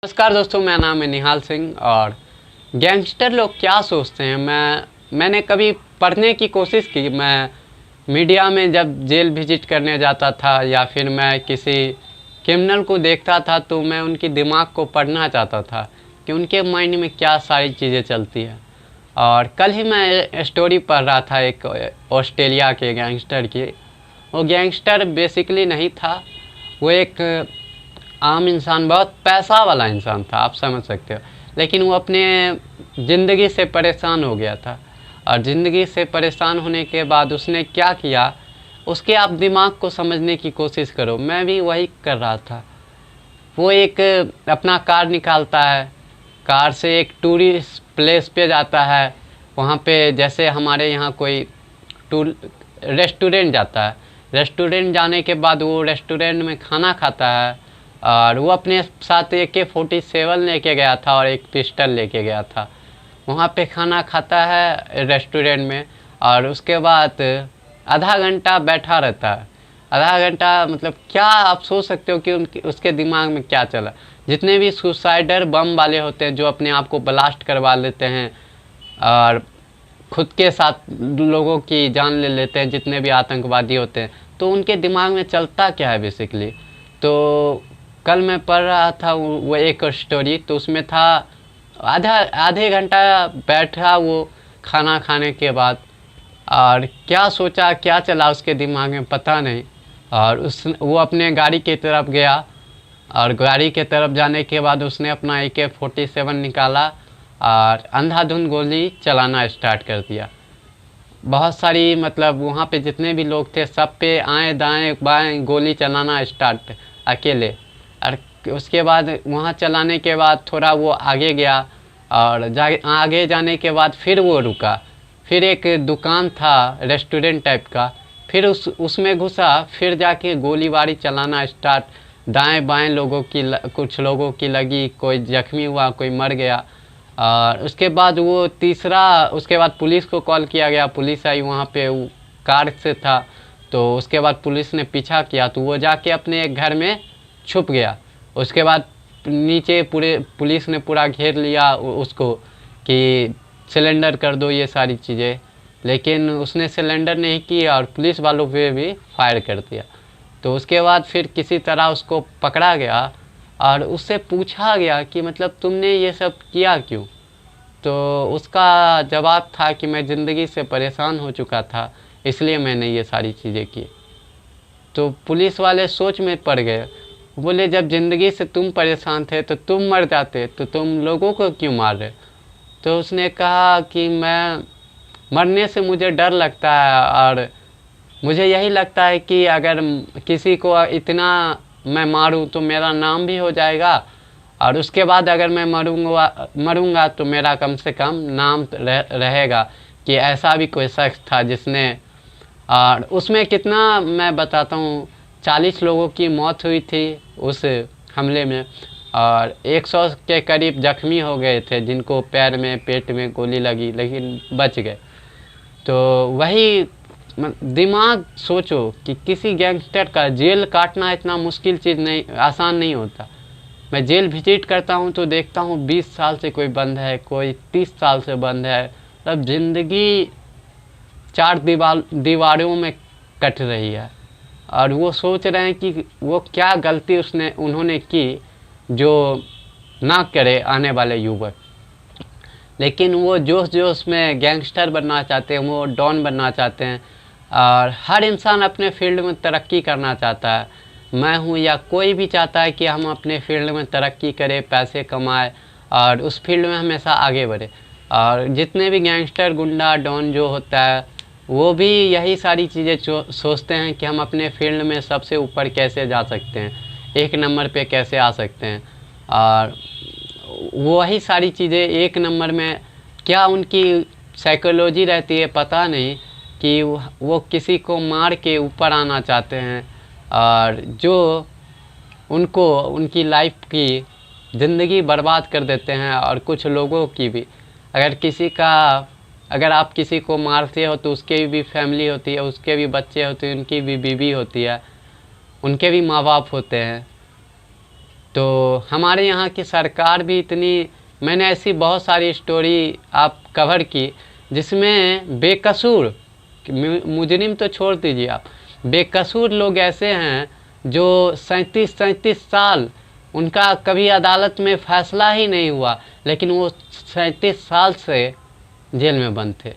नमस्कार दोस्तों, मेरा नाम है निहाल सिंह। और गैंगस्टर लोग क्या सोचते हैं, मैंने कभी पढ़ने की कोशिश की। मैं मीडिया में जब जेल विजिट करने जाता था या फिर मैं किसी क्रिमिनल को देखता था तो मैं उनकी दिमाग को पढ़ना चाहता था कि उनके माइंड में क्या सारी चीज़ें चलती हैं। और कल ही मैं स्टोरी पढ़ रहा था एक ऑस्ट्रेलिया के गैंगस्टर की। वो गैंगस्टर बेसिकली नहीं था, वो एक आम इंसान, बहुत पैसा वाला इंसान था, आप समझ सकते हो। लेकिन वो अपने ज़िंदगी से परेशान हो गया था। और ज़िंदगी से परेशान होने के बाद उसने क्या किया, उसके आप दिमाग को समझने की कोशिश करो। मैं भी वही कर रहा था। वो एक अपना कार निकालता है, कार से एक टूरिस्ट प्लेस पे जाता है। वहाँ पे जैसे हमारे यहाँ कोई टूर रेस्टोरेंट जाता है, रेस्टोरेंट जाने के बाद वो रेस्टोरेंट में खाना खाता है। और वो अपने साथ AK-47 लेके गया था और एक पिस्टल लेके गया था। वहाँ पे खाना खाता है रेस्टोरेंट में, और उसके बाद आधा घंटा बैठा रहता है। आधा घंटा मतलब क्या आप सोच सकते हो कि उसके दिमाग में क्या चला। जितने भी सुसाइडर बम वाले होते हैं जो अपने आप को ब्लास्ट करवा लेते हैं और खुद के साथ लोगों की जान ले लेते हैं, जितने भी आतंकवादी होते हैं, तो उनके दिमाग में चलता क्या है बेसिकली। तो कल मैं पढ़ रहा था वो एक स्टोरी, तो उसमें था आधे घंटा बैठा वो खाना खाने के बाद, और क्या सोचा क्या चला उसके दिमाग में पता नहीं। और वो अपने गाड़ी की तरफ गया, और गाड़ी के तरफ जाने के बाद उसने अपना AK-47 निकाला और अंधाधुंध गोली चलाना स्टार्ट कर दिया। बहुत सारी मतलब वहाँ पे जितने भी लोग थे सब पे आए दाएं बाएं गोली चलाना स्टार्ट अकेले। और उसके बाद वहाँ चलाने के बाद थोड़ा वो आगे गया, और आगे जाने के बाद फिर वो रुका। फिर एक दुकान था रेस्टोरेंट टाइप का, फिर उसमें घुसा, फिर जाके गोलीबारी चलाना स्टार्ट। दाएं बाएं लोगों की कुछ लोगों की लगी, कोई जख्मी हुआ, कोई मर गया। और उसके बाद उसके बाद पुलिस को कॉल किया गया, पुलिस आई वहाँ पे, वो कार से था। तो उसके बाद पुलिस ने पीछा किया तो वो जाके अपने एक घर में छुप गया। उसके बाद नीचे पूरे पुलिस ने पूरा घेर लिया उसको कि सिलेंडर कर दो ये सारी चीज़ें, लेकिन उसने सिलेंडर नहीं किया और पुलिस वालों पे भी फायर कर दिया। तो उसके बाद फिर किसी तरह उसको पकड़ा गया और उससे पूछा गया कि मतलब तुमने ये सब किया क्यों। तो उसका जवाब था कि मैं ज़िंदगी से परेशान हो चुका था, इसलिए मैंने ये सारी चीज़ें की। तो पुलिस वाले सोच में पड़ गए, बोले जब ज़िंदगी से तुम परेशान थे तो तुम मर जाते, तो तुम लोगों को क्यों मार रहे। तो उसने कहा कि मैं मरने से मुझे डर लगता है, और मुझे यही लगता है कि अगर किसी को इतना मैं मारूं तो मेरा नाम भी हो जाएगा, और उसके बाद अगर मैं मरूंगा तो मेरा कम से कम नाम रहेगा कि ऐसा भी कोई शख्स था जिसने। और उसमें कितना मैं बताता हूँ, 40 लोगों की मौत हुई थी उस हमले में, और 100 के करीब जख्मी हो गए थे जिनको पैर में पेट में गोली लगी, लेकिन बच गए। तो वही दिमाग सोचो कि किसी गैंगस्टर का जेल काटना इतना मुश्किल चीज़ नहीं, आसान नहीं होता। मैं जेल विजिट करता हूँ तो देखता हूँ 20 साल से कोई बंद है, कोई 30 साल से बंद है। तब ज़िंदगी चार दीवारों में कट रही है, और वो सोच रहे हैं कि वो क्या गलती उन्होंने की जो ना करे आने वाले युवक। लेकिन वो जोश जोश में गैंगस्टर बनना चाहते हैं, वो डॉन बनना चाहते हैं। और हर इंसान अपने फील्ड में तरक्की करना चाहता है। मैं हूँ या कोई भी चाहता है कि हम अपने फील्ड में तरक्की करें, पैसे कमाएं और उस फील्ड में हमेशा आगे बढ़े। और जितने भी गैंगस्टर गुंडा डॉन जो होता है वो भी यही सारी चीज़ें सोचते हैं कि हम अपने फील्ड में सबसे ऊपर कैसे जा सकते हैं, 1 नंबर पे कैसे आ सकते हैं। और वही सारी चीज़ें 1 नंबर में क्या उनकी साइकोलॉजी रहती है पता नहीं, कि वो किसी को मार के ऊपर आना चाहते हैं, और जो उनको उनकी लाइफ की ज़िंदगी बर्बाद कर देते हैं। और कुछ लोगों की भी, अगर आप किसी को मारते हो तो उसके भी फैमिली होती है, उसके भी बच्चे होते हैं, उनकी भी बीवी होती है, उनके भी माँ बाप होते हैं। तो हमारे यहाँ की सरकार भी इतनी, मैंने ऐसी बहुत सारी स्टोरी आप कवर की जिसमें बेकसूर, मुजरिम तो छोड़ दीजिए आप, बेकसूर लोग ऐसे हैं जो 37 साल उनका कभी अदालत में फ़ैसला ही नहीं हुआ, लेकिन वो 37 साल से जेल में बंद थे।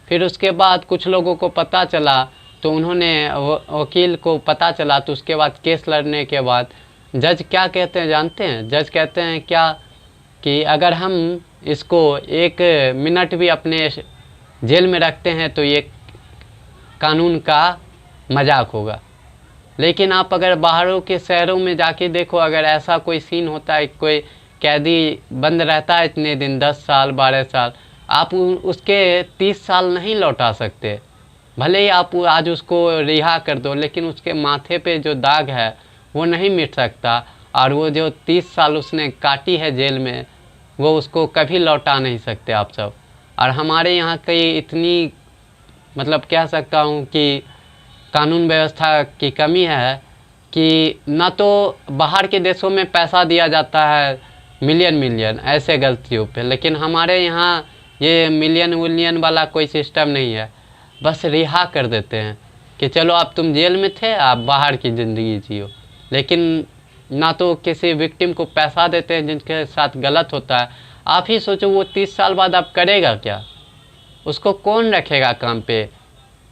फिर उसके बाद कुछ लोगों को पता चला, तो उन्होंने वकील को पता चला, तो उसके बाद केस लड़ने के बाद जज क्या कहते हैं जानते हैं? जज कहते हैं क्या कि अगर हम इसको 1 मिनट भी अपने जेल में रखते हैं तो ये कानून का मजाक होगा। लेकिन आप अगर बाहरों के शहरों में जाके देखो, अगर ऐसा कोई सीन होता है, कोई कैदी बंद रहता है इतने दिन, 10 साल 12 साल, आप उसके 30 साल नहीं लौटा सकते। भले ही आप आज उसको रिहा कर दो, लेकिन उसके माथे पे जो दाग है वो नहीं मिट सकता, और वो जो 30 साल उसने काटी है जेल में, वो उसको कभी लौटा नहीं सकते आप सब। और हमारे यहाँ की इतनी, मतलब कह सकता हूँ कि कानून व्यवस्था की कमी है कि ना तो बाहर के देशों में पैसा दिया जाता है मिलियन मिलियन ऐसे गलतियों पे, लेकिन हमारे यहाँ ये मिलियन विलियन वाला कोई सिस्टम नहीं है। बस रिहा कर देते हैं कि चलो अब तुम जेल में थे, आप बाहर की ज़िंदगी जियो। लेकिन ना तो किसी विक्टिम को पैसा देते हैं जिनके साथ गलत होता है। आप ही सोचो वो 30 साल बाद अब करेगा क्या? उसको कौन रखेगा काम पे?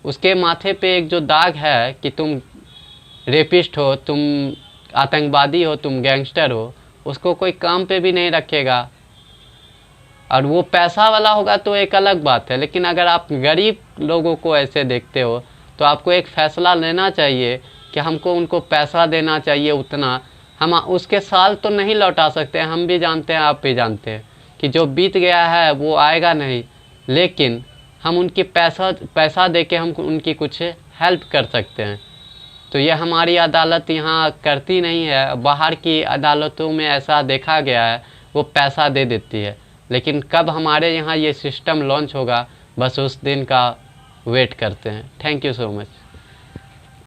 उसके माथे पे एक जो दाग है कि तुम रेपिस्ट हो, तुम आतंकवादी हो, तुम गैंगस्टर हो, उसको कोई काम पे भी नहीं रखेगा। और वो पैसा वाला होगा तो एक अलग बात है, लेकिन अगर आप गरीब लोगों को ऐसे देखते हो तो आपको एक फ़ैसला लेना चाहिए कि हमको उनको पैसा देना चाहिए उतना। हम उसके साल तो नहीं लौटा सकते, हम भी जानते हैं, आप भी जानते हैं कि जो बीत गया है वो आएगा नहीं, लेकिन हम उनकी पैसा दे के हम उनकी कुछ हेल्प कर सकते हैं। तो ये हमारी अदालत यहाँ करती नहीं है। बाहर की अदालतों में ऐसा देखा गया है, वो पैसा दे देती है, लेकिन कब हमारे यहाँ ये सिस्टम लॉन्च होगा, बस उस दिन का वेट करते हैं। Thank you so much.